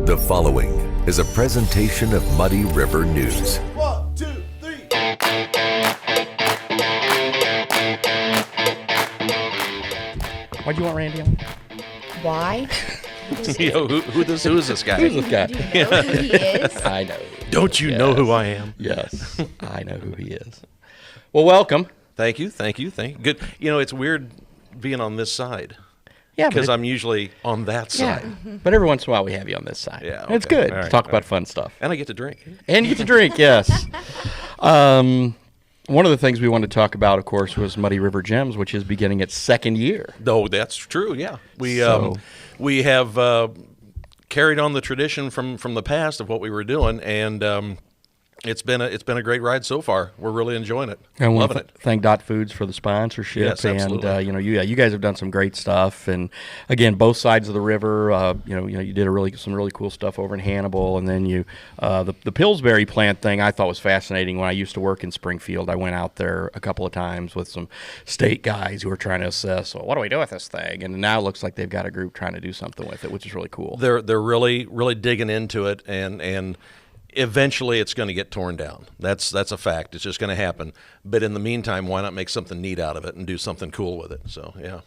The following is a presentation of Muddy River News. 1, 2, 3. Why'd you want Randy on? Why? Who is this guy? Who's this guy? Do you know who he is? I know. Don't you know who I am? Yes, I know who he is. Well, welcome. Thank you. Good. You know, it's weird being on this side. Yeah, because I'm usually on that side. Yeah, but every once in a while we have you on this side. Yeah, It's okay. good All right, to talk all about right. fun stuff. And I get to drink. And you get to drink, yes. One of the things we wanted to talk about, of course, was Muddy River Gems, which is beginning its second year. No, that's true. Yeah, we have carried on the tradition from the past of what we were doing, and it's been a great ride so far. We're really enjoying it. And we Loving it. Thank Dot Foods for the sponsorship. Yes, absolutely. And you guys have done some great stuff. And again, both sides of the river. You did some really cool stuff over in Hannibal. And then the Pillsbury plant thing I thought was fascinating. When I used to work in Springfield, I went out there a couple of times with some state guys who were trying to assess, well, what do we do with this thing? And now it looks like they've got a group trying to do something with it, which is really cool. They're really digging into it, and eventually it's going to get torn down. That's a fact. It's just going to happen. But in the meantime, why not make something neat out of it and do something cool with it? So, yeah.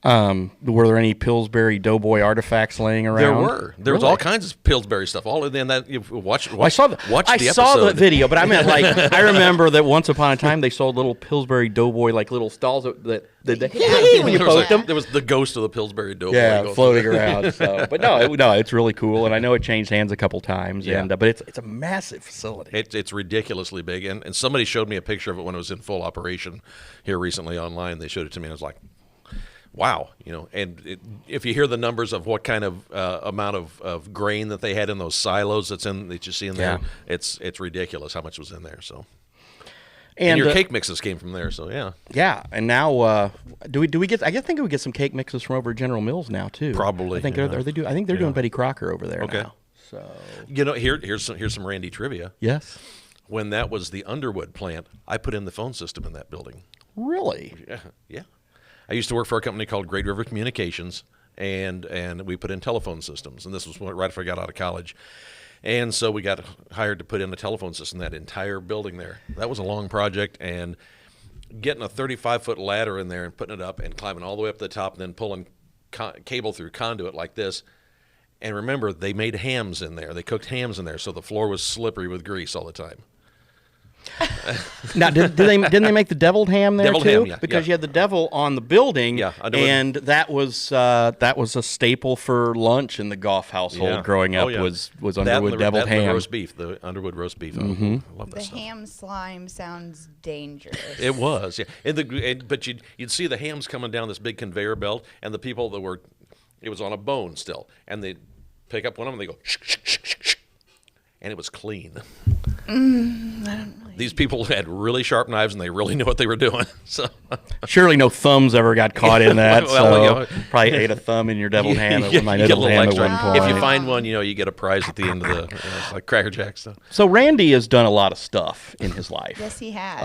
Were there any Pillsbury Doughboy artifacts laying around? There were. There was Really? all kinds of Pillsbury stuff. All of that. You watch. I saw the episode. video, but I meant I remember that once upon a time they sold little Pillsbury Doughboy little stalls that when you poked them. There was the ghost of the Pillsbury Doughboy. Floating around. So, but no, it's really cool, and I know it changed hands a couple times. Yeah. But it's a massive facility. It's ridiculously big, and somebody showed me a picture of it when it was in full operation here recently online. They showed it to me, and I was like, wow, if you hear the numbers of what kind of amount of grain that they had in those silos that you see in there, it's ridiculous how much was in there. So, and your cake mixes came from there. So yeah. And now, do we get? I think we get some cake mixes from over at General Mills now too. Probably. I think they're doing Betty Crocker over there now. So here's some Randy trivia. Yes. When that was the Underwood plant, I put in the phone system in that building. Really? Yeah. I used to work for a company called Great River Communications, and we put in telephone systems. And this was right after I got out of college. And so we got hired to put in a telephone system, that entire building there. That was a long project, and getting a 35-foot ladder in there and putting it up and climbing all the way up to the top and then pulling cable through conduit like this. And remember, they made hams in there. They cooked hams in there, so the floor was slippery with grease all the time. Now, didn't they make the deviled ham there Deviled too? ham, yeah, because yeah. you had the devil on the building, and that was a staple for lunch in the Goff household growing up. Was Underwood deviled ham, the Underwood roast beef. Mm-hmm. I love that The stuff. ham slime sounds dangerous. It was, yeah. But you'd see the hams coming down this big conveyor belt, and the people it was on a bone still, and they'd pick up one of them and they go shh, shh, shh, shh, shh, and it was clean. These people had really sharp knives, and they really knew what they were doing. So surely no thumbs ever got caught in that. Well, probably ate a thumb in your deviled ham. You My get a deviled little ham extra. at one point. If you find one, you get a prize at the end of it's like Cracker Jack stuff. So Randy has done a lot of stuff in his life. Yes, he has.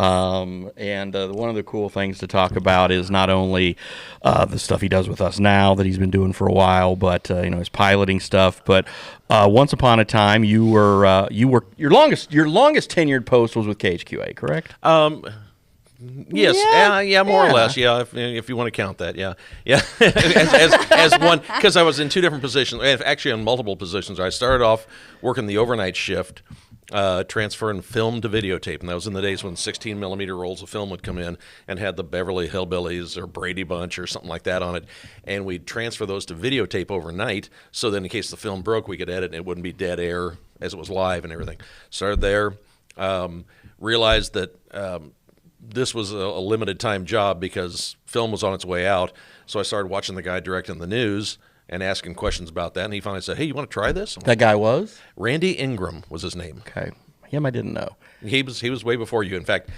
And one of the cool things to talk about is not only the stuff he does with us now that he's been doing for a while, but his piloting stuff. But once upon a time, you were your longest tenured post was with KHQA, correct? Yes, more or less. Yeah, if you want to count that. Yeah. as one, because I was in two different positions, actually on multiple positions. I started off working the overnight shift, transferring film to videotape, and that was in the days when 16 millimeter rolls of film would come in and had the Beverly Hillbillies or Brady Bunch or something like that on it, and we'd transfer those to videotape overnight, so then in case the film broke, we could edit and it wouldn't be dead air as it was live and everything. Started there, realized that this was a limited time job because film was on its way out, so I started watching the guy directing the news and asking questions about that, and he finally said, hey, you want to try this? That guy was? Randy Ingram was his name. Okay. Him I didn't know. He was way before you. In fact,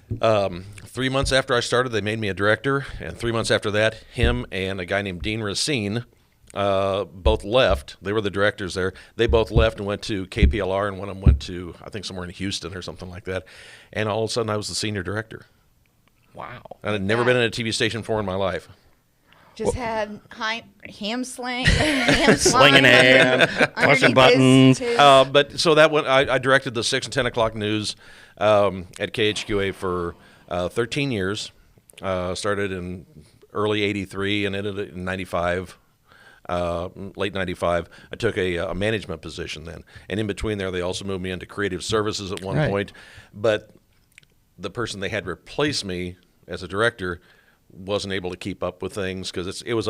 3 months after I started, they made me a director, and 3 months after that, him and a guy named Dean Racine both left. They were the directors there. They both left and went to KPLR, and one of them went to, I think, somewhere in Houston or something like that. And all of a sudden, I was the senior director. Wow. And I'd never been in a TV station before in my life. Just had ham sling, Slinging ham, pushing buttons. But so that one, I directed the 6 and 10 o'clock news at KHQA for 13 years. Started in early '83 and ended in '95. Late '95, I took a management position then, and in between there, they also moved me into creative services at one point. But the person they had replace me as a director wasn't able to keep up with things because it was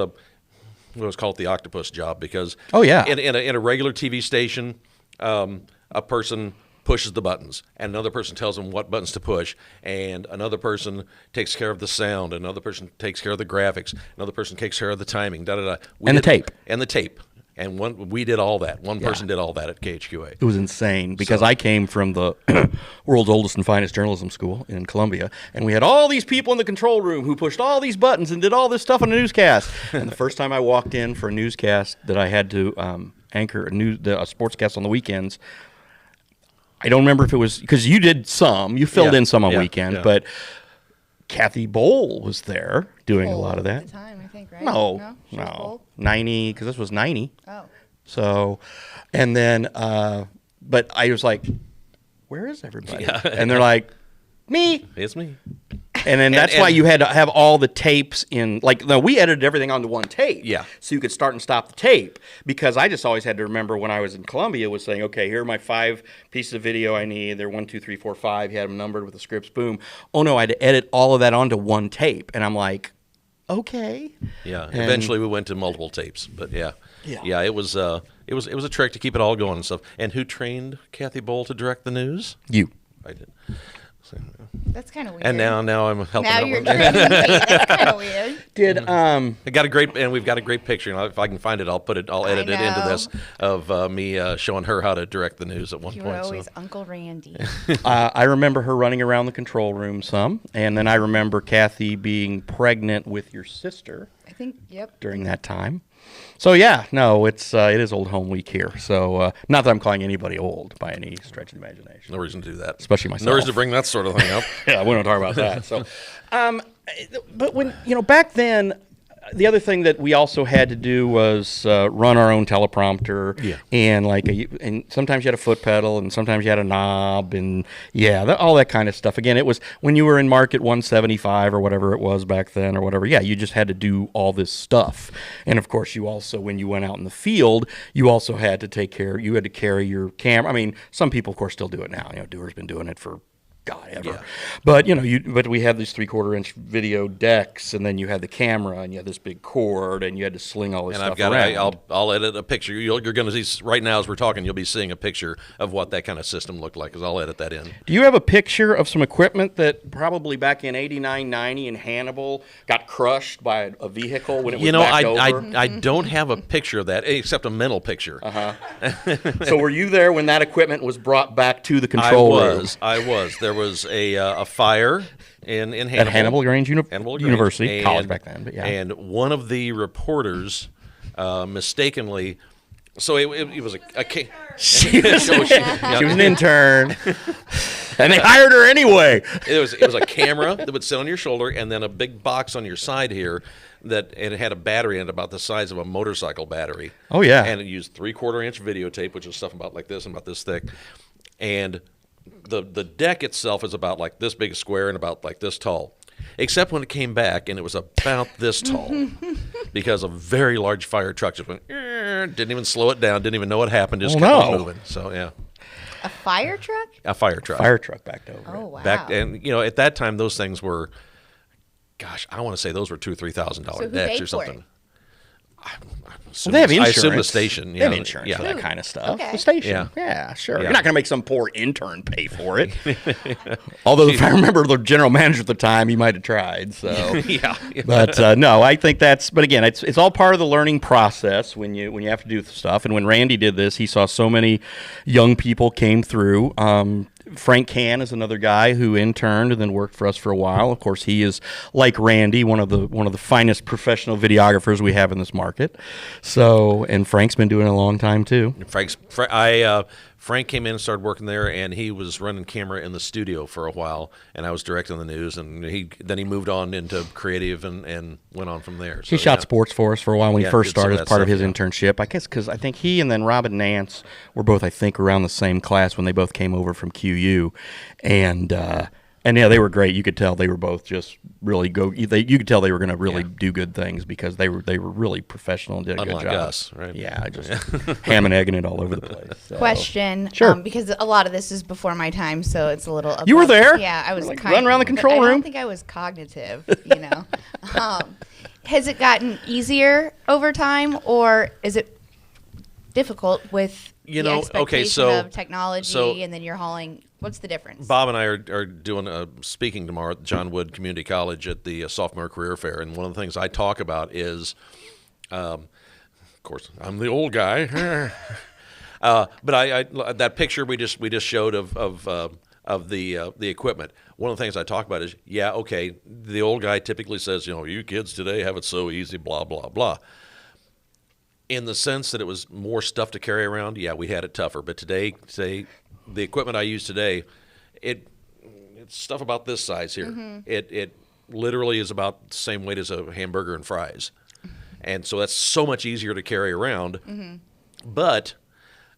called the octopus job because in a regular TV station, a person pushes the buttons, and another person tells them what buttons to push, and another person takes care of the sound, another person takes care of the graphics, another person takes care of the timing, And the tape. And we did all that. One person did all that at KHQA. It was insane because I came from the world's oldest and finest journalism school in Columbia, and we had all these people in the control room who pushed all these buttons and did all this stuff on a newscast. And the first time I walked in for a newscast that I had to anchor a sportscast on the weekends, I don't remember if it was because you did some, you filled in some on weekend, but Kathy Bowl was there doing a lot of that. At the time, I think, right? No, She was Bowl? 90, because this was 90. Oh. So, and then, but I was like, where is everybody? And they're like, me. It's me. And then that's why you had to have all the tapes in, we edited everything onto one tape. Yeah. So you could start and stop the tape. Because I just always had to remember when I was in Columbia was saying, okay, here are my 5 pieces of video I need. They're 1, 2, 3, 4, 5. You had them numbered with the scripts, boom. Oh, no, I had to edit all of that onto one tape. And I'm like, okay. Yeah. And eventually we went to multiple tapes. But yeah, it was a trick to keep it all going and stuff. And who trained Kathy Bowl to direct the news? You. I did. So, That's kind of weird. and now I'm helping Now out you're with training me. That's kind of weird. we've got a great picture. And if I can find it, I'll edit it into this of me showing her how to direct the news at one You point. were always Uncle Randy. I remember her running around the control room some. And then I remember Kathy being pregnant with your sister I think, yep. during that time. So yeah, no, it is Old Home Week here. So not that I'm calling anybody old by any stretch of the imagination. No reason to do that, Especially myself. No reason to bring that sort of thing up. Yeah, we don't talk about that. So, but when back then, the other thing that we also had to do was run our own teleprompter. Yeah. And and sometimes you had a foot pedal, and sometimes you had a knob, and all that kind of stuff. Again, it was when you were in market 175 or whatever it was back then, or whatever. Yeah, you just had to do all this stuff. And of course, you also, when you went out in the field, you also had to You had to carry your camera. I mean, some people, of course, still do it now. Dewar's been doing it for God ever. Yeah. But but we had these 3/4 inch video decks, and then you had the camera, and you had this big cord, and you had to sling all this And stuff I've got around. I'll edit a picture. You're going to see right now as we're talking. You'll be seeing a picture of what that kind of system looked like. Because I'll edit that in. Do you have a picture of some equipment that probably back in 89, 90 in Hannibal got crushed by a vehicle when it was backed over? I don't have a picture of that except a mental picture. So were you there when that equipment was brought back to the control room? I was. There was a fire in Hannibal. At Hannibal Grange Hannibal Grange. University, college back then. But yeah. And one of the reporters mistakenly, so it was She was an intern, and they hired her anyway. It was a camera that would sit on your shoulder, and then a big box on your side here and it had a battery in it about the size of a motorcycle battery. Oh yeah, and it used 3/4 inch videotape, which is stuff about like this and about this thick, and the deck itself is about like this big square and about like this tall. Except when it came back and it was about this tall because a very large fire truck just went, didn't even slow it down, didn't even know what happened, just kept on moving. So, yeah. A fire truck? A fire truck. Fire truck backed over. Oh, wow. And, at that time, those things were, gosh, I want to say those were $2,000 or $3,000 decks or something. They have insurance. I assume the station. They have insurance for that kind of stuff. Okay. The station. Yeah, sure. Yeah. You're not going to make some poor intern pay for it. Although, if I remember the general manager at the time, he might have tried. So, yeah. But no, I think that's. But again, it's all part of the learning process when you have to do stuff. And when Randy did this, he saw so many young people came through. Frank Can is another guy who interned and then worked for us for a while. Of course, he is like Randy, one of the finest professional videographers we have in this market. So, and Frank's been doing it a long time too. Frank came in and started working there, and he was running camera in the studio for a while, and I was directing the news, and then he moved on into creative and went on from there. So, He shot sports for us for a while when he first did some of started as that part of stuff, his internship. I guess because I think he and then Robin Nance were both, I think, around the same class when they both came over from QU. And yeah, they were great. You could tell they were both just really you could tell they were going to really do good things because they were really professional and did a Unlike good job. us, right? Yeah, just ham and egging it all over the place. So. Question. Sure. Because a lot of this is before my time, so it's a little. Above. You were there? Yeah, I was. Like, run around the control I room? don't think I was cognitive. Has it gotten easier over time, or is it difficult with the expectation of technology, and then you're hauling? What's the difference? Bob and I are doing speaking tomorrow at John Wood Community College at the sophomore career fair, and one of the things I talk about is, of course, I'm the old guy, but I that picture we just showed of the equipment. One of the things I talk about is, the old guy typically says, you kids today have it so easy, blah blah blah. In the sense that it was more stuff to carry around, we had it tougher. But today, the equipment I use today, it's stuff about this size here. Mm-hmm. It literally is about the same weight as a hamburger and fries, and so that's so much easier to carry around. Mm-hmm. But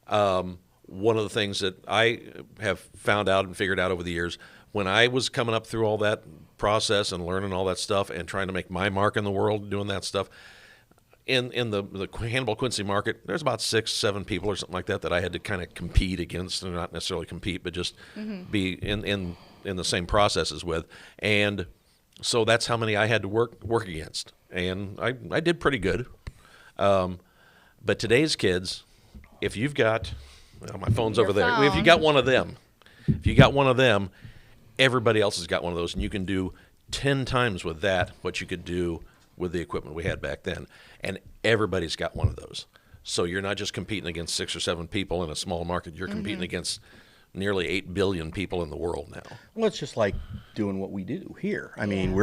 one of the things that I have found out and figured out over the years, when I was coming up through all that process and learning all that stuff and trying to make my mark in the world doing that stuff, in the Hannibal Quincy market, there's about 6-7 people or something like that I had to kind of compete against, and not necessarily compete, but just be in the same processes with. And so that's how many I had to work against. And I did pretty good. But today's kids, if you've got, my phone's over there. If you got one of them, everybody else has got one of those, and you can do 10 times with that what you could do with the equipment we had back then. And everybody's got one of those. So you're not just competing against 6 or 7 people in a small market. You're competing against nearly 8 billion people in the world now. Well, it's just like doing what we do here. I mean,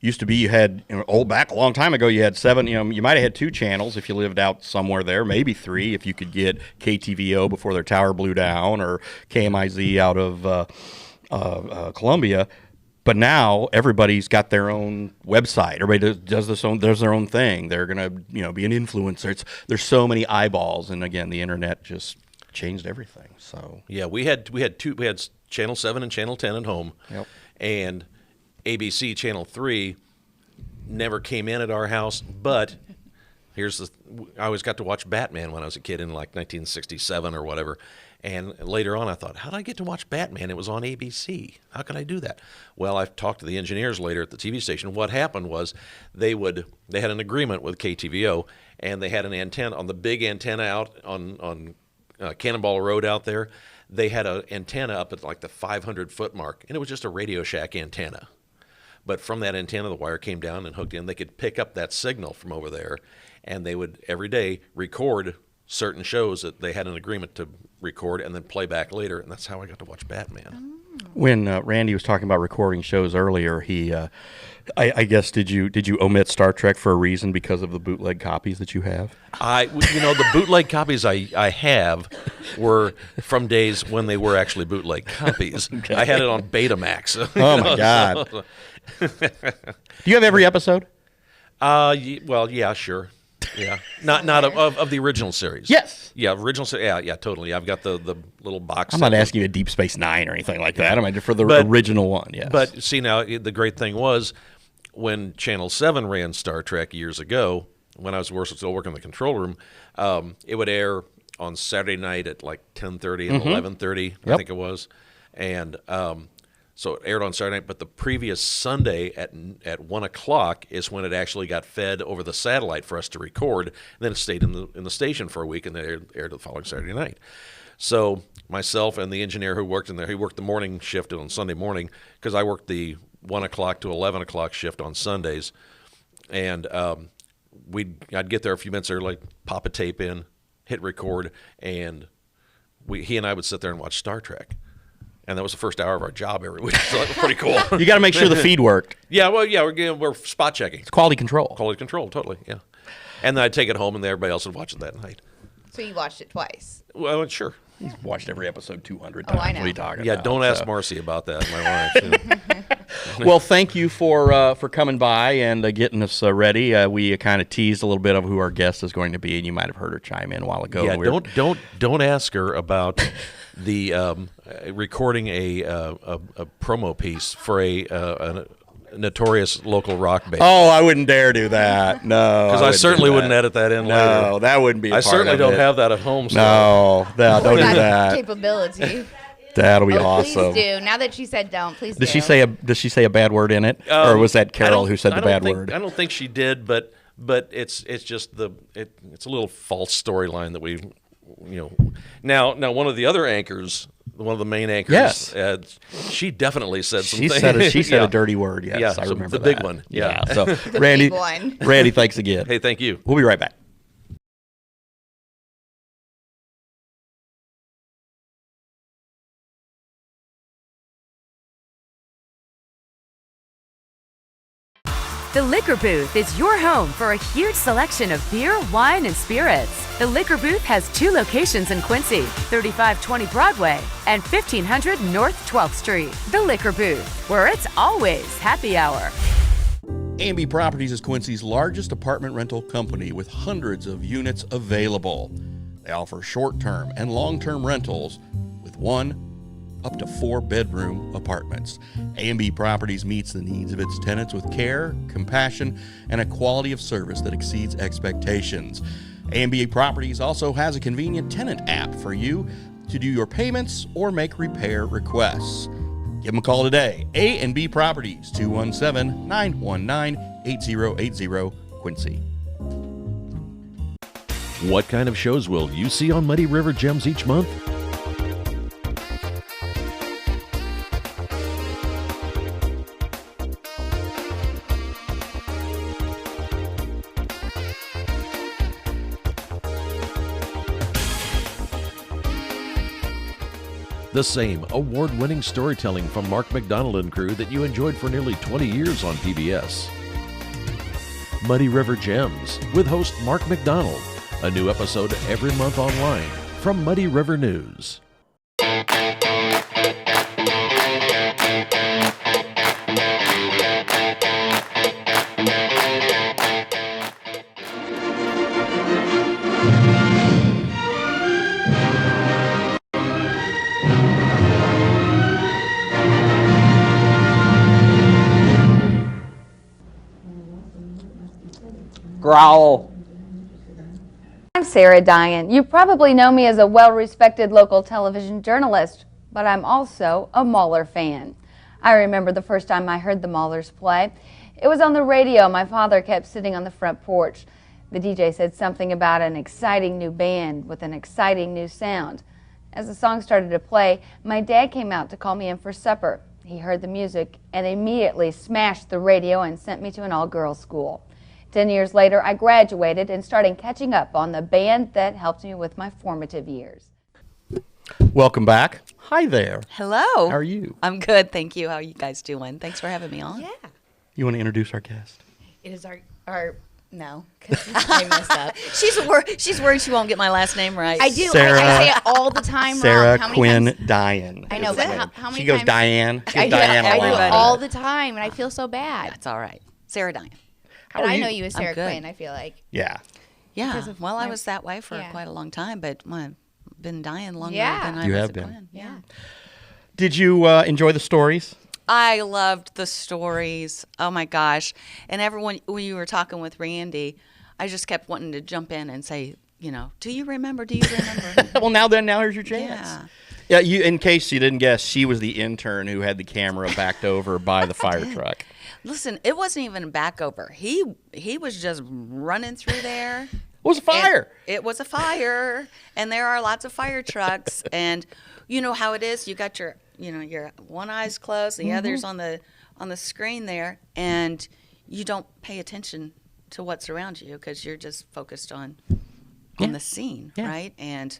used to be you had, back a long time ago, you had 7, you might have had 2 channels if you lived out somewhere there, maybe 3 if you could get KTVO before their tower blew down, or KMIZ out of Columbia. But now everybody's got their own website. Everybody does their own thing. They're gonna, be an influencer. There's so many eyeballs, and again, the internet just changed everything. So we had Channel 7 and Channel 10 at home, and ABC Channel 3 never came in at our house. But I always got to watch Batman when I was a kid in like 1967 or whatever. And later on, I thought, how did I get to watch Batman? It was on ABC. How could I do that? Well, I talked to the engineers later at the TV station. What happened was they had an agreement with KTVO, and they had an antenna on the big antenna out on Cannonball Road out there. They had an antenna up at like the 500-foot mark, and it was just a Radio Shack antenna. But from that antenna, the wire came down and hooked in. They could pick up that signal from over there, and they would every day record certain shows that they had an agreement to record and then play back later, and that's how I got to watch Batman. When Randy was talking about recording shows earlier, he, I guess, did you omit Star Trek for a reason because of the bootleg copies that you have? The bootleg copies I have were from days when they were actually bootleg copies. Okay. I had it on Betamax. Oh my God! Do you have every episode? Well, yeah, sure. Yeah, not of the original series. Yes. Yeah, original series. Yeah, totally. I've got the little box. I'm not asking you a Deep Space Nine or anything like that. I mean, for the original one. Yes. But see, now the great thing was when Channel 7 ran Star Trek years ago, when I was still working in the control room, it would air on Saturday night at like 10:30 and 11:30, I think it was, and so it aired on Saturday night, but the previous Sunday at 1 o'clock is when it actually got fed over the satellite for us to record. And then it stayed in the station for a week, and then aired the following Saturday night. So myself and the engineer who worked in there, he worked the morning shift on Sunday morning, because I worked the 1 o'clock to 11 o'clock shift on Sundays. And I'd get there a few minutes early, pop a tape in, hit record, and he and I would sit there and watch Star Trek. And that was the first hour of our job every week, so that was pretty cool. You got to make sure the feed worked. Yeah, well, we're spot checking. It's quality control. Quality control, totally, yeah. And then I'd take it home, and everybody else would watch it that night. So you watched it twice? Well, sure. He's watched every episode 200 times. I know. What are you talking Yeah, about? don't ask Marcy about that, my wife. Well, thank you for coming by and getting us ready. We kind of teased a little bit of who our guest is going to be, and you might have heard her chime in a while ago. Yeah, don't ask her about the recording a promo piece for a notorious local rock band. Oh, I wouldn't dare do that. No, because I certainly wouldn't edit that in later. No, that wouldn't be. I certainly don't have that at home. So. No, don't do that. Capability. That'll be awesome. Please do. Now that she said don't, please Does do. Does she say a bad word in it, or was that Carol who said the bad word? I don't think she did, but it's just it's a little false storyline that we, Now one of the other anchors. One of the main anchors. Yes. She definitely said something. She said a dirty word. Yes, yeah, I remember the that. big one. Yeah. Yeah. So, The Randy, big one. Randy, thanks again. Hey, thank you. We'll be right back. The Liquor Booth is your home for a huge selection of beer, wine, and spirits. The Liquor Booth has 2 locations in Quincy, 3520 Broadway and 1500 North 12th Street. The Liquor Booth, where it's always happy hour. A&B Properties is Quincy's largest apartment rental company with hundreds of units available. They offer short-term and long-term rentals with 1 up to 4-bedroom apartments. A&B Properties meets the needs of its tenants with care, compassion, and a quality of service that exceeds expectations. A&B Properties also has a convenient tenant app for you to do your payments or make repair requests. Give them a call today. A&B Properties, 217-919-8080, Quincy. What kind of shows will you see on Muddy River Gems each month? The same award-winning storytelling from Mark McDonald and crew that you enjoyed for nearly 20 years on PBS. Muddy River Gems with host Mark McDonald. A new episode every month online from Muddy River News. Growl. I'm Sarah Deien. You probably know me as a well-respected local television journalist, but I'm also a Mauler fan. I remember the first time I heard the Maulers play. It was on the radio. My father kept sitting on the front porch. The DJ said something about an exciting new band with an exciting new sound. As the song started to play, my dad came out to call me in for supper. He heard the music and immediately smashed the radio and sent me to an all-girls school. 10 years later, I graduated and started catching up on the band that helped me with my formative years. Welcome back. Hi there. Hello. How are you? I'm good, thank you. How are you guys doing? Thanks for having me on. Yeah. You want to introduce our guest? It is our no, because I messed up. She's worried she won't get my last name right. I do. Sarah- I say it all the time Sarah wrong. How many Quinn times- Diane. I know, is but her how name. many She goes times- Diane. She I goes do, Diane I a do lot. all the time, and I feel so bad. That's all right. Sarah Deien. How And are I you? know you as Sarah good. Quinn, I feel like. Yeah. Yeah. Because of Well, I my- was that way for yeah. quite a long time, but I've been dying longer Yeah. than I You was have a been. Quinn. Yeah. Did you enjoy the stories? I loved the stories. Oh my gosh. And everyone, when you were talking with Randy, I just kept wanting to jump in and say, do you remember? Do you remember? Well, now here's your chance. Yeah. Yeah, in case you didn't guess, she was the intern who had the camera backed over by the fire truck. Listen, it wasn't even back over. He was just running through there. It was a fire. It was a fire, and there are lots of fire trucks, and you know how it is. You got your one eye's closed, the other's on the screen there, and you don't pay attention to what's around you because you're just focused on the scene, right? And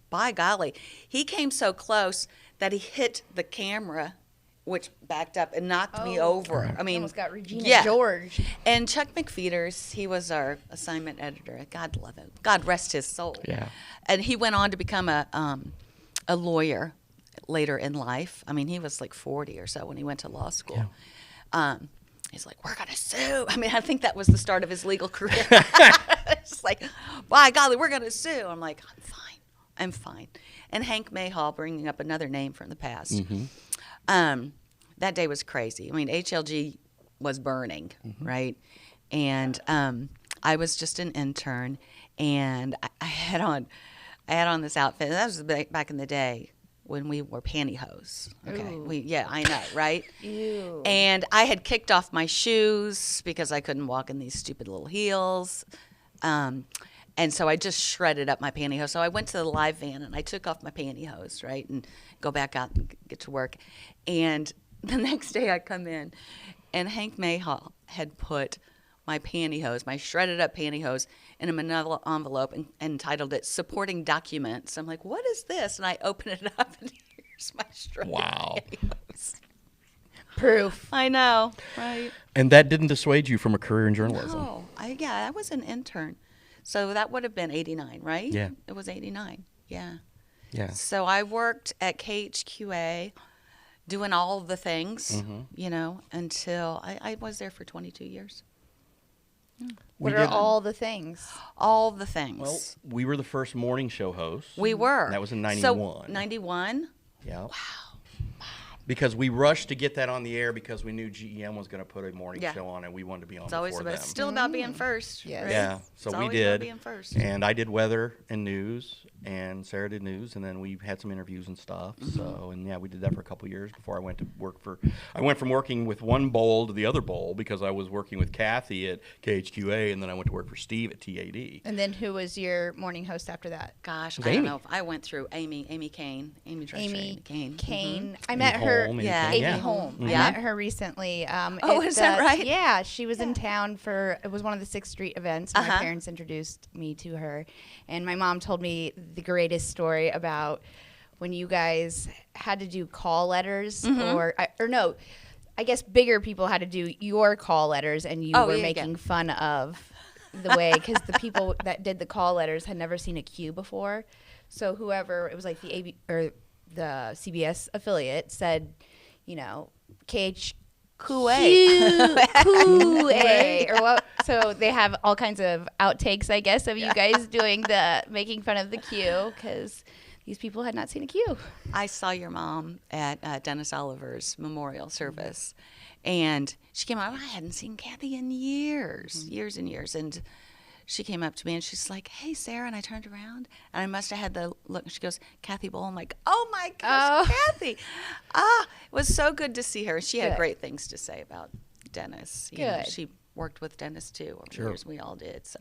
by golly, he came so close that he hit the camera, which backed up and knocked me over. I mean, Almost got Regina George. And Chuck McFeeters, he was our assignment editor. God love him. God rest his soul. Yeah. And he went on to become a a lawyer later in life. I mean, he was like 40 or so when he went to law school. Yeah. He's like, we're going to sue. I mean, I think that was the start of his legal career. It's like, by golly, we're going to sue. I'm like, I'm fine. And Hank Mayhall, bringing up another name from the past. Mm-hmm. That day was crazy. I mean, HLG was burning, right? And I was just an intern, and I had on this outfit. That was back in the day when we wore pantyhose. Okay, I know, right? Ew. And I had kicked off my shoes because I couldn't walk in these stupid little heels. And so I just shredded up my pantyhose. So I went to the live van and I took off my pantyhose, right, and go back out and get to work. And the next day I come in, and Hank Mayhall had put my pantyhose, my shredded up pantyhose, in a manila envelope and entitled it "Supporting Documents." I'm like, what is this? And I open it up, and here's my shredded pantyhose. Proof. I know, right? And that didn't dissuade you from a career in journalism. No, I was an intern. So that would have been 89, right? Yeah. It was 89, yeah. Yeah. So I worked at KHQA doing all the things, until I was there for 22 years. What are all the things? All the things. Well, we were the first morning show hosts. We were. That was in 91. So, 91? Yeah. Wow. Because we rushed to get that on the air because we knew GEM was going to put a morning show on, and we wanted to be on before them. It's still about being first. Yes. Right? Yeah, so it's we always did. about being first. And I did weather and news, and Sarah did news, and then we had some interviews and stuff. So, and yeah, we did that for a couple of years before I went to work for. I went from working with one bowl to the other bowl because I was working with Kathy at KHQA, and then I went to work for Steve at TAD. And then who was your morning host after that? Gosh, I Amy. don't know. If I went through Amy Kane, Amy Drescher, Amy Kane. Kane. I met her. Holm, Amy Kane, Holm. I Yeah. met her recently. Is that right? Yeah, she was in town for, it was one of the 6th Street events. My parents introduced me to her. And my mom told me the greatest story about when you guys had to do call letters or no, I guess bigger people had to do your call letters, and you were making fun of the way, because the people that did the call letters had never seen a queue before. So whoever, it was like the the CBS affiliate said, KHQA or what? So they have all kinds of outtakes, I guess, of you guys doing making fun of the queue, because these people had not seen a queue. I saw your mom at Dennis Oliver's memorial service, and she came out. I hadn't seen Kathy in years and years, and she came up to me and she's like, "Hey, Sarah," and I turned around and I must have had the look. She goes, "Kathy Bull." I'm like, "Oh my gosh, Kathy!" It was so good to see her. She had great things to say about Dennis. You know, she worked with Dennis too over the years. We all did. So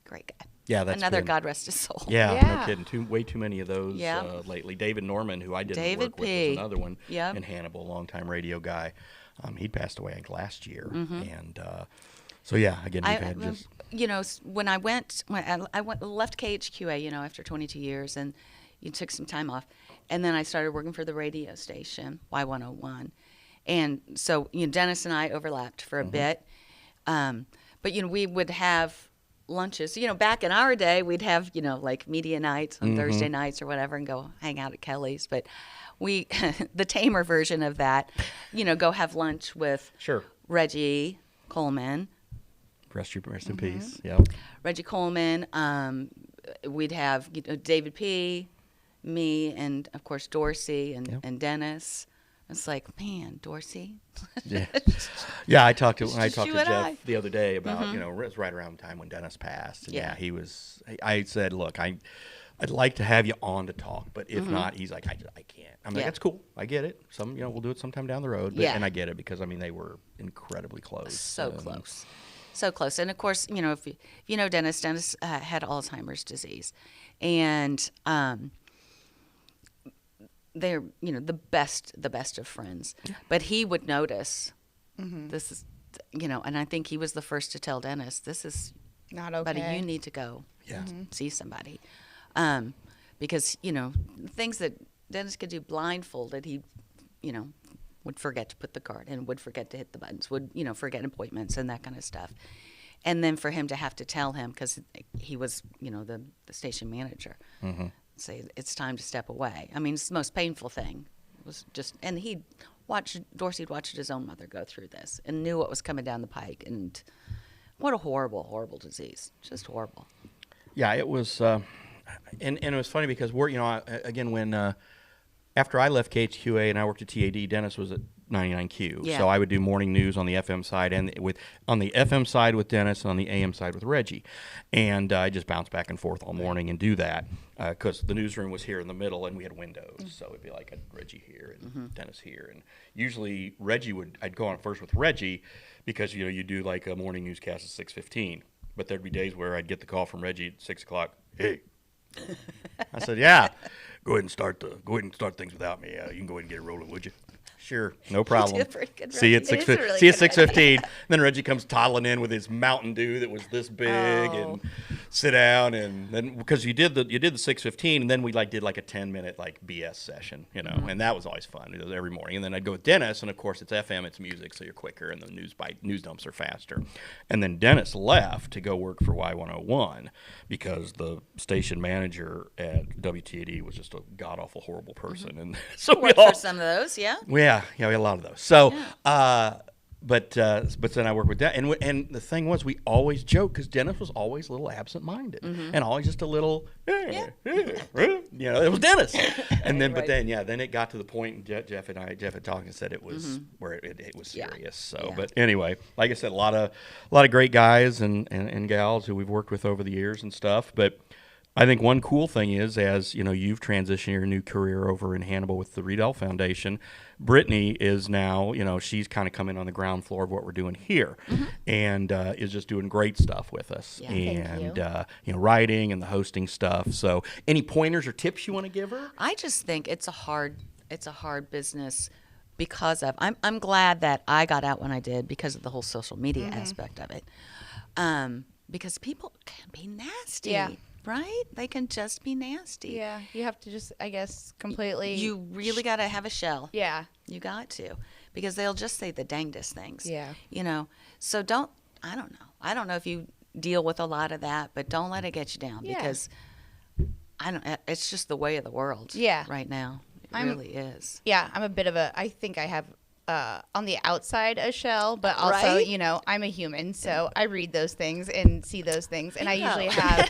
great guy. Yeah, that's another been, God rest his soul. Yeah, no kidding. Way too many of those lately. David Norman, who I didn't work with, was another one in Hannibal, longtime radio guy. He'd passed away, I think, last year, and so yeah, again, we've had just. When I left KHQA, after 22 years, and you took some time off, and then I started working for the radio station Y101, and so Dennis and I overlapped for a bit, but we would have lunches. Back in our day, we'd have like media nights on Thursday nights or whatever, and go hang out at Kelly's. But we, the tamer version of that, go have lunch with Reggie Coleman. Rest in peace. Yeah. Reggie Coleman. We'd have David P., me, and of course Dorsey and Dennis. It's like, man, Dorsey. Yeah. I talked to Jeff the other day about it was right around the time when Dennis passed. And he was. I said, look, I'd like to have you on to talk, but if not, he's like, I can't. I'm like, that's cool. I get it. We'll do it sometime down the road. But, and I get it because they were incredibly close. So close. So close. And of course, if you know Dennis had Alzheimer's disease, and they're the best of friends. But he would notice this is and I think he was the first to tell Dennis, this is not okay. Buddy, you need to go see somebody, because things that Dennis could do blindfolded, he would forget to put the card in, would forget to hit the buttons, would forget appointments and that kind of stuff. And then for him to have to tell him, because he was the station manager, say it's time to step away. I mean, it's the most painful thing. It was just, and Dorsey'd watched his own mother go through this and knew what was coming down the pike. And what a horrible, horrible disease. Just horrible. Yeah, it was, and it was funny because again, when after I left KHQA and I worked at TAD, Dennis was at 99Q. Yeah. So I would do morning news on the FM side and on the FM side with Dennis and on the AM side with Reggie. And I just bounced back and forth all morning and do that because the newsroom was here in the middle and we had windows. So it'd be like Reggie here and Dennis here. And usually I'd go on first with Reggie because, you do like a morning newscast at 6:15. But there'd be days where I'd get the call from Reggie at 6 o'clock. Hey. I said, yeah, go ahead and start things without me. You can go ahead and get it rolling, would you? Sure, no problem. did pretty good, See you at Reggie. 6:15. See you at 6:15. Then Reggie comes toddling in with his Mountain Dew that was this big and sit down, and then because you did the 6:15, and then we did a 10-minute BS session, and that was always fun. It was every morning, and then I'd go with Dennis, and of course it's FM, it's music, so you're quicker, and the news dumps are faster. And then Dennis left to go work for Y101 because the station manager at WTAD was just a god awful horrible person, and so we Worked all for some of those, yeah. Yeah, we had a lot of those. So, but then I worked with that, and the thing was, we always joked because Dennis was always a little absent-minded and always just a little, it was Dennis. And then, then it got to the point, and Jeff had talked and said it was where it was serious. So, but anyway, like I said, a lot of great guys and gals who we've worked with over the years and stuff, but. I think one cool thing is, as you've transitioned your new career over in Hannibal with the Riedel Foundation, Brittany is now, she's kind of come in on the ground floor of what we're doing here, and is just doing great stuff with us, and writing and the hosting stuff. So, any pointers or tips you want to give her? I just think it's a hard business because of. I'm glad that I got out when I did because of the whole social media aspect of it, because people can be nasty. Yeah. Right? They can just be nasty. Yeah, you have to just, I guess, completely. You really got to have a shell. Yeah. You got to. Because they'll just say the dangest things. Yeah. So I don't know. I don't know if you deal with a lot of that, but don't let it get you down because it's just the way of the world right now. It really is. Yeah, I'm a bit of I think I have on the outside a shell, but also, I'm a human, so I read those things and see those things, and I usually have,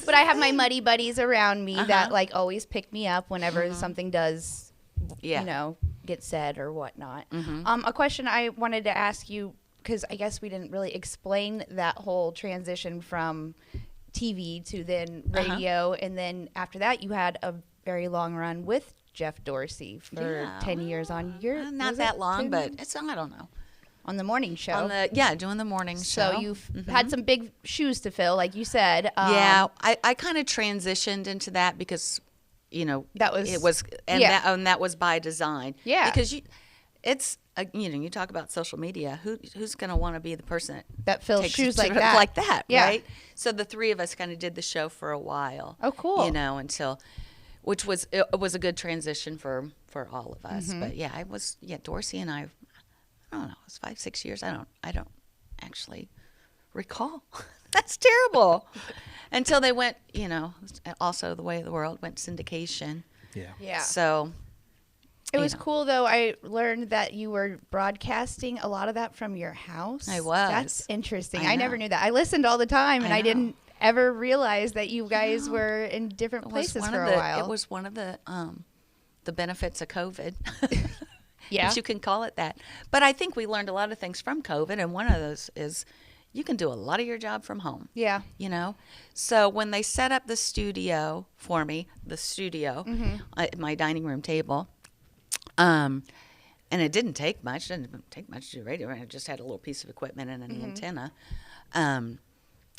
but I have my muddy buddies around me that always pick me up whenever something does, get said or whatnot. A question I wanted to ask you, because I guess we didn't really explain that whole transition from TV to then radio, and then after that you had a very long run with Jeff Dorsey for 10 years on your not that long, but it's I don't know. On the morning show. Doing the morning show. So you've had some big shoes to fill, like you said. I kind of transitioned into that because, that was by design. Yeah. Because you talk about social media. Who's going to want to be the person that fills shoes like that? Like that, right? So the three of us kind of did the show for a while. Oh, cool. Until. Which was it was a good transition for all of us. But Dorsey and I don't know, it was 5-6 years. I don't actually recall. That's terrible. Until they went, also the way of the world went syndication. Yeah. So it was cool though. I learned that you were broadcasting a lot of that from your house. I was. That's interesting. I never knew that. I listened all the time and I didn't ever realized that you guys were in different places for a while. It was one of the benefits of COVID. Yeah. If you can call it that. But I think we learned a lot of things from COVID, and one of those is you can do a lot of your job from home. Yeah. So when they set up the studio for me, at my dining room table, and it didn't take much. It didn't take much to do radio. I just had a little piece of equipment and an antenna.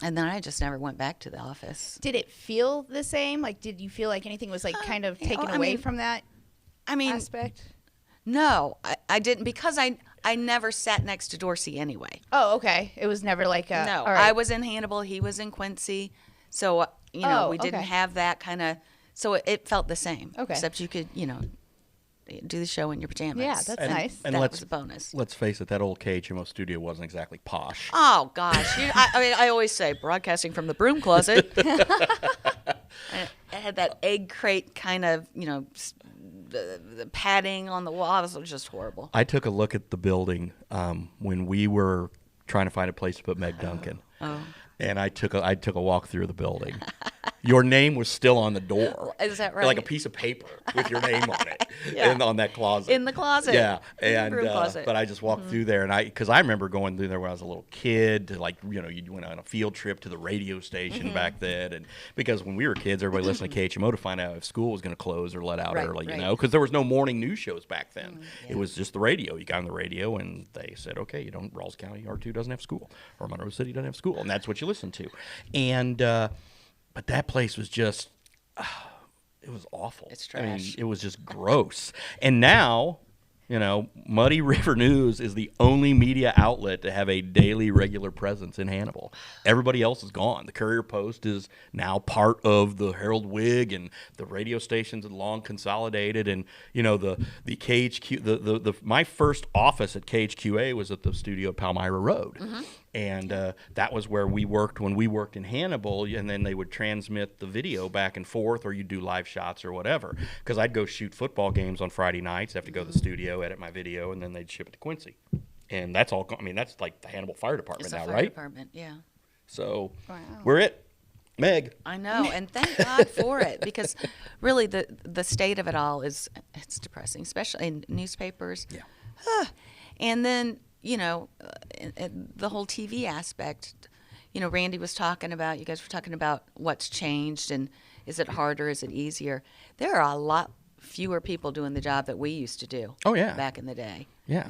And then I just never went back to the office. Did it feel the same? Like, did you feel like anything was kind of taken away from that aspect? No, I didn't, because I never sat next to Dorsey anyway. Oh, okay. It was never like a... No, all right. I was in Hannibal. He was in Quincy. So, we didn't have that kind of... So it felt the same. Okay. Except you could, do the show in your pajamas. Yeah, that's nice. And that was a bonus. Let's face it, that old KHMO studio wasn't exactly posh. Oh, gosh. I always say broadcasting from the broom closet. It had that egg crate kind of, the padding on the wall. It was just horrible. I took a look at the building when we were trying to find a place to put Meg Duncan. Oh. And I took a walk through the building. Your name was still on the door. Is that right? Like a piece of paper with your name on it, Yeah. and on that closet. In the closet. Yeah, In the and broom closet. but I just walked through there, and because I remember going through there when I was a little kid. To you went on a field trip to the radio station back then, and because when we were kids, everybody listened to KHMO to find out if school was going to close or let out Right, early. right. Because there was no morning news shows back then. It was just the radio. You got on the radio, and they said, okay, Rawls County R2 doesn't have school, or Monroe City doesn't have school, and that's what you listened to. And but that place was just, it was awful. It's I mean, trash. it was just gross. And now, Muddy River News is the only media outlet to have a daily regular presence in Hannibal. Everybody else is gone. The Courier Post is now part of the Herald Whig, and the radio stations are long consolidated. And the KHQ, my first office at KHQA was at the studio at Palmyra Road. And that was where we worked when we worked in Hannibal, and then they would transmit the video back and forth, or you'd do live shots or whatever. Because I'd go shoot football games on Friday nights, have to go to the studio, edit my video, and then they'd ship it to Quincy. And that's all. I mean, that's like the Hannibal Fire Department It's a now, fire right? department, yeah. So Wow. we're it, Meg. I know, and thank God for it, because really the state of it all it's depressing, especially in newspapers. Yeah. And then the whole TV aspect. Randy was talking about. You guys were talking about what's changed, and is it harder? Is it easier? There are a lot fewer people doing the job that we used to do. Oh, yeah. Back in the day. Yeah.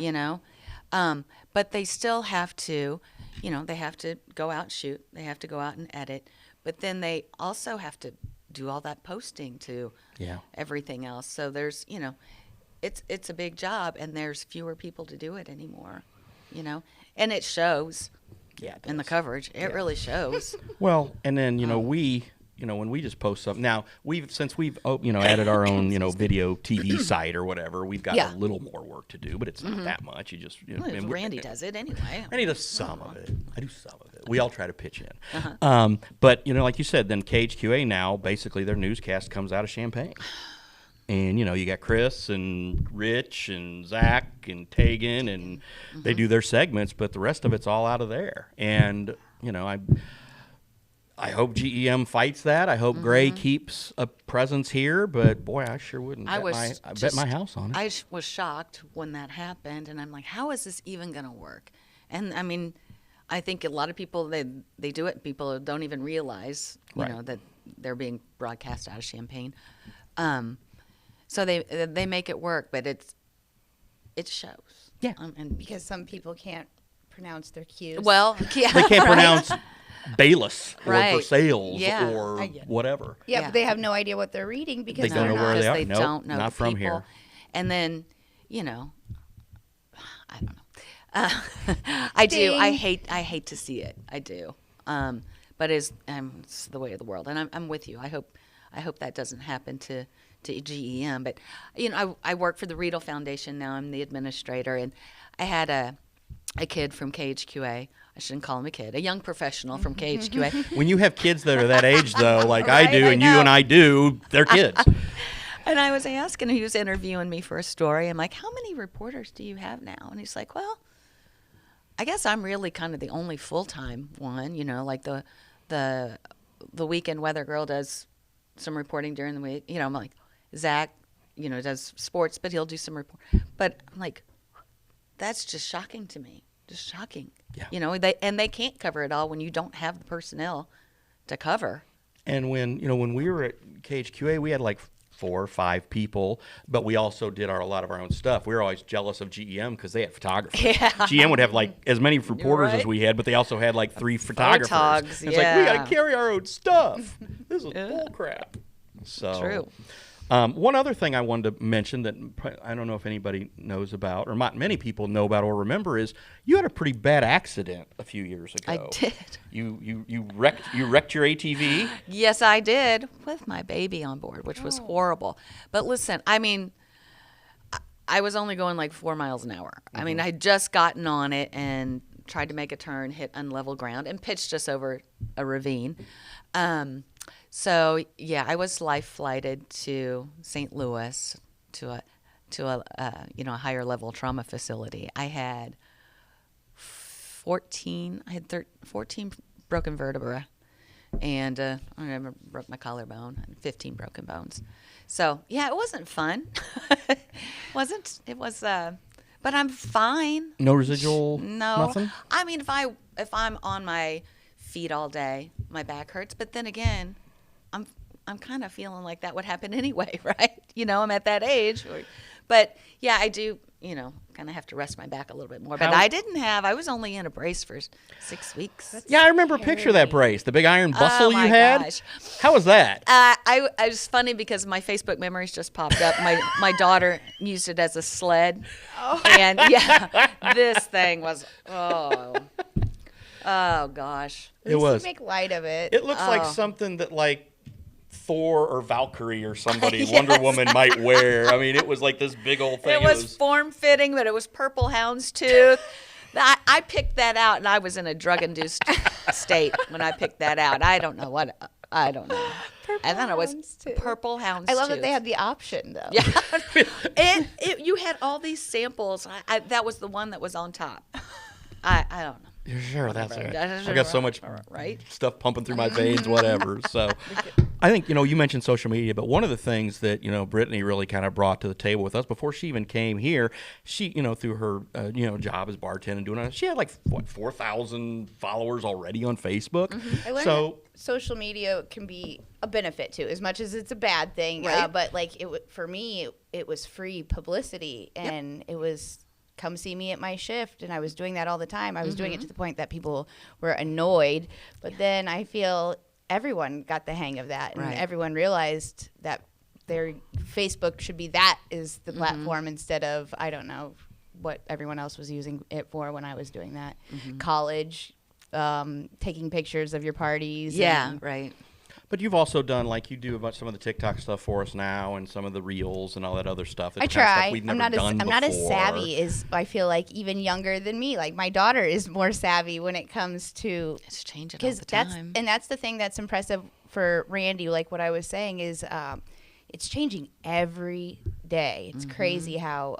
But they still have to. They have to go out and shoot. They have to go out and edit. But then they also have to do all that posting to everything else. So there's, it's a big job, and there's fewer people to do it anymore, and it shows in the coverage. It really shows. Well, and then when we just post something now, since we've added our own video TV site or whatever, we've got a little more work to do, but it's not that much. You just Well, Randy does it anyway. Randy does some of it. I do some of it. We all try to pitch in. But like you said, then KHQA now basically their newscast comes out of Champaign. And, you got Chris and Rich and Zach and Tegan, and they do their segments, but the rest of it's all out of there. And, I hope GEM fights that. I hope Gray keeps a presence here, but, boy, I sure wouldn't bet my house on it. I was shocked when that happened, and I'm like, how is this even going to work? And, I mean, I think a lot of people, they do it. People don't even realize, that they're being broadcast out of Champaign. So they make it work, but it shows. Yeah. And Because some people can't pronounce their cues. well, yeah, They can't pronounce Bayless or Right. for sales Yeah. or I get it. whatever. Yeah, Yeah. but they have no idea what they're reading because They don't know they're where not. they are. they Nope, don't know not the from people. here. And then, I don't know. I do. Ding. I hate to see it. I do. But it's the way of the world, and I'm with you. I hope that doesn't happen to GEM. But I work for the Riedel Foundation now. I'm the administrator, and I had a kid from KHQA. I shouldn't call him a kid. A young professional from KHQA. When you have kids that are that age, though, like I Right, do, I and you know. and I do, they're kids. And I was asking him, he was interviewing me for a story. I'm like, how many reporters do you have now? And he's like, well, I guess I'm really kind of the only full-time one, like the weekend weather girl does some reporting during the week. I'm like, Zach, does sports, but he'll do some report. But I'm like, that's just shocking to me. Just shocking. Yeah. They can't cover it all when you don't have the personnel to cover. And when we were at KHQA, we had like 4 or 5 people, but we also did a lot of our own stuff. We were always jealous of GEM because they had photographers. Yeah. GM would have like as many reporters as right. we had, but they also had like 3 photographers. Photogs, And it's like, we yeah. got to carry our own stuff. This is bull crap. So True. One other thing I wanted to mention that I don't know if anybody knows about, or not many people know about or remember, is you had a pretty bad accident a few years ago. I did. You wrecked your ATV. Yes, I did, with my baby on board, which was horrible. But listen, I mean, I was only going like 4 miles an hour. I mean, I had just gotten on it and tried to make a turn, hit unlevel ground, and pitched us over a ravine. So yeah, I was life flighted to St. Louis to a higher level trauma facility. I had 14 broken vertebrae, and I broke my collarbone and 15 broken bones. So yeah, it wasn't fun. It was, but I'm fine. No residual. No, Nothing. I mean, if I'm on my feet all day, my back hurts. But then again, I'm kind of feeling like that would happen anyway, right? I'm at that age. But yeah, I do, kind of have to rest my back a little bit more. But I was only in a brace for 6 weeks. Yeah, I remember a picture of that brace, the big iron bustle you had. Gosh. How was that? I was funny because my Facebook memories just popped up. My daughter used it as a sled. Oh. And yeah, this thing was, oh gosh. At least you make light of it. It looks like something that Thor or Valkyrie or somebody, yes. Wonder Woman might wear. I mean, it was like this big old thing. It was form-fitting, but it was purple houndstooth. I picked that out, and I was in a drug-induced state when I picked that out. I don't know. I thought it was purple houndstooth. I love that they had the option, though. Yeah. You had all these samples. That was the one that was on top. I don't know. You're sure that's right. I got so much stuff pumping through my veins, whatever. So I think, you mentioned social media, but one of the things that, Brittany really kind of brought to the table with us before she even came here, she, through her, job as bartending, doing it, she had 4,000 followers already on Facebook. Mm-hmm. I learned that social media can be a benefit too, as much as it's a bad thing. Right. But for me, it was free publicity, and it was, come see me at my shift, and I was doing that all the time. I was doing it to the point that people were annoyed, but then I feel everyone got the hang of that, and everyone realized that their Facebook should be is the platform instead of, I don't know, what everyone else was using it for when I was doing that. College, taking pictures of your parties. Yeah, right. But you've also done, you do about some of the TikTok stuff for us now, and some of the reels and all that other stuff. I try. I'm not as savvy as I feel like even younger than me. Like, my daughter is more savvy when it comes to. It's changing all the time. That's the thing that's impressive for Randy. Like what I was saying is, it's changing every day. It's crazy how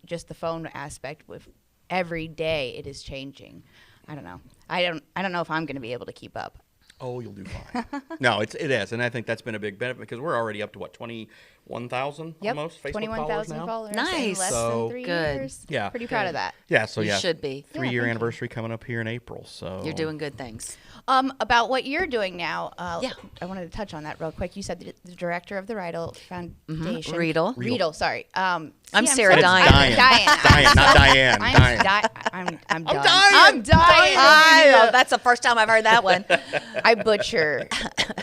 just the phone aspect with every day it is changing. I don't know. I don't know if I'm going to be able to keep up. Oh, you'll do fine. No, it is, and I think that's been a big benefit because we're already up to 21,000 almost Facebook 21,000 followers. Nice. In less than 3 years. Yeah, pretty proud of that. Yeah, so you should be. 3-year anniversary coming up here in April. So you're doing good things. About what you're doing now. I wanted to touch on that real quick. You said the director of the Riedel Foundation. Riedel. Sorry. I'm Sarah Deien. Diane, not Diane. I'm dying. I know. That's the first time I've heard that one. I butcher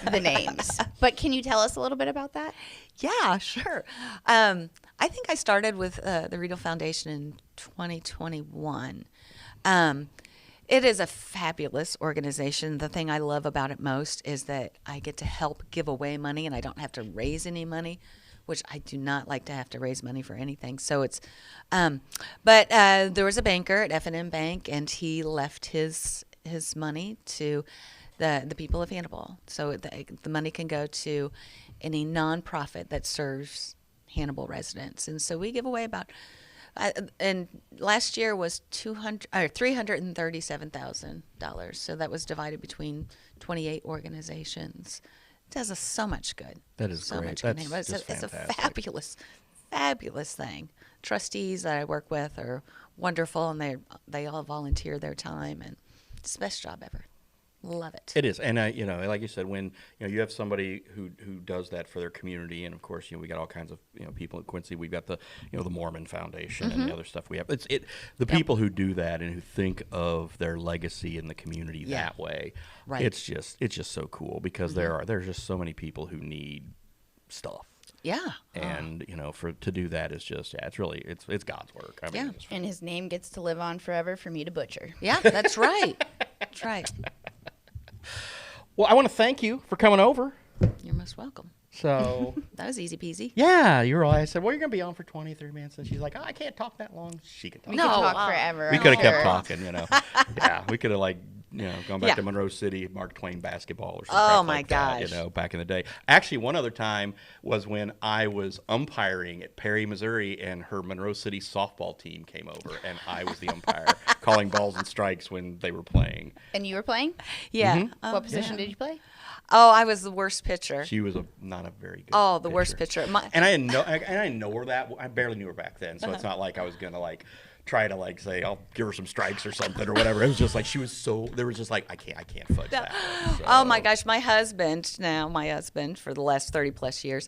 the names. But can you tell us a little bit about that? Yeah, sure. I think I started with the Riedel Foundation in 2021. It is a fabulous organization. The thing I love about it most is that I get to help give away money, and I don't have to raise any money, which I do not like to have to raise money for anything. So it's, but there was a banker at F&M Bank, and he left his money to the people of Hannibal. So the money can go to any nonprofit that serves Hannibal residents. And so we give away about, and last year was $337,000. So that was divided between 28 organizations. It does us so much good. That is so great. Much That's good. just It's a fantastic. fabulous thing. Trustees that I work with are wonderful, and they all volunteer their time, and it's the best job ever. Love it. It is, and like you said, when you have somebody who does that for their community, and of course, we got all kinds of people at Quincy. We've got the the Mormon Foundation and the other stuff we have. The people who do that and who think of their legacy in the community that way. Right. It's just so cool because there's just so many people who need stuff. Yeah. And to do that is just it's really it's God's work. I mean, and his name gets to live on forever for me to butcher. Yeah, that's right. That's right. Well, I want to thank you for coming over. You're most welcome. So that was easy peasy. Yeah, you're right. I said, well, you're going to be on for 23 minutes. And she's like, I can't talk that long. She can talk. We could talk forever. We could have kept talking, Yeah, we could have gone back Yeah. to Monroe City, Mark Twain basketball or something. Oh, my like that, gosh. back in the day. Actually, one other time was when I was umpiring at Perry, Missouri, and her Monroe City softball team came over, and I was the umpire, calling balls and strikes when they were playing. And you were playing? Yeah. What position did you play? Oh, I was the worst pitcher. She was not a very good. Oh, the worst pitcher. And I didn't know her that. I barely knew her back then, so it's not like I was gonna try to say I'll give her some strikes or something or whatever. It was just she was so. There was just I can't fudge that. So. Oh my gosh, my husband for the last 30 plus years,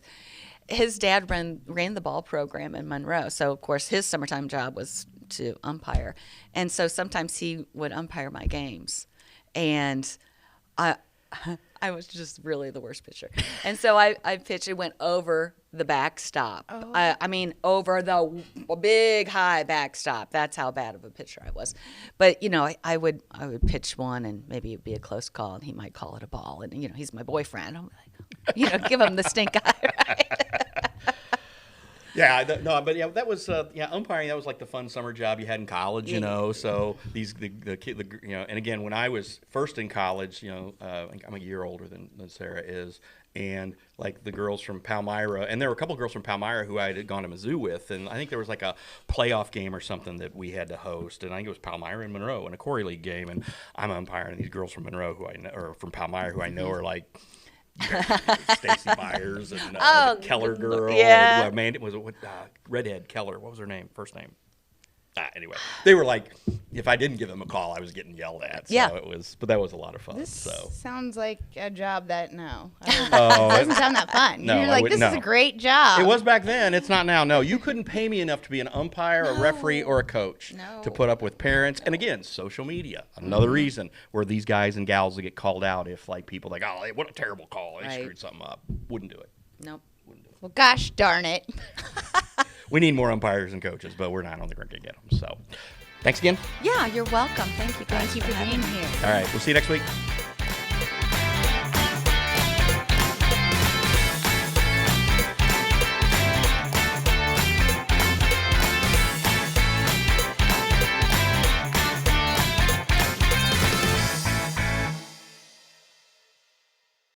his dad ran the ball program in Monroe. So of course his summertime job was to umpire, and so sometimes he would umpire my games, and I was just really the worst pitcher. And so I pitched, it went over the backstop. Oh. I mean, over the big high backstop. That's how bad of a pitcher I was. But, I would pitch one and maybe it'd be a close call and he might call it a ball. And, he's my boyfriend. I'm like, give him the stink eye, right? That was umpiring. That was like the fun summer job you had in college, So the kid, and again, when I was first in college, I'm a year older than Sarah is, and like the girls from Palmyra, and there were a couple of girls from Palmyra who I had gone to Mizzou with, and I think there was like a playoff game or something that we had to host, and I think it was Palmyra and Monroe in a Corey League game, and I'm umpiring, and these girls from Monroe who I know, or from Palmyra who I know are like. Stacy Myers and the Keller girl. Yeah. Redhead Keller. What was her name? First name? Anyway, they were like, if I didn't give them a call, I was getting yelled at. So but that was a lot of fun. This So sounds like a job that it Oh, doesn't sound that fun. No, You're like, this is a great job. It was back then. It's not now. No, you couldn't pay me enough to be an umpire, a referee, or a coach to put up with parents. And again, social media, another reason where these guys and gals that get called out if people oh, what a terrible call. They screwed something up. Wouldn't do it. Nope. Well, gosh darn it. We need more umpires and coaches, but we're not on the ground to get them. So thanks again. Yeah, you're welcome. Thank you guys. Thank you for being here. All right. We'll see you next week.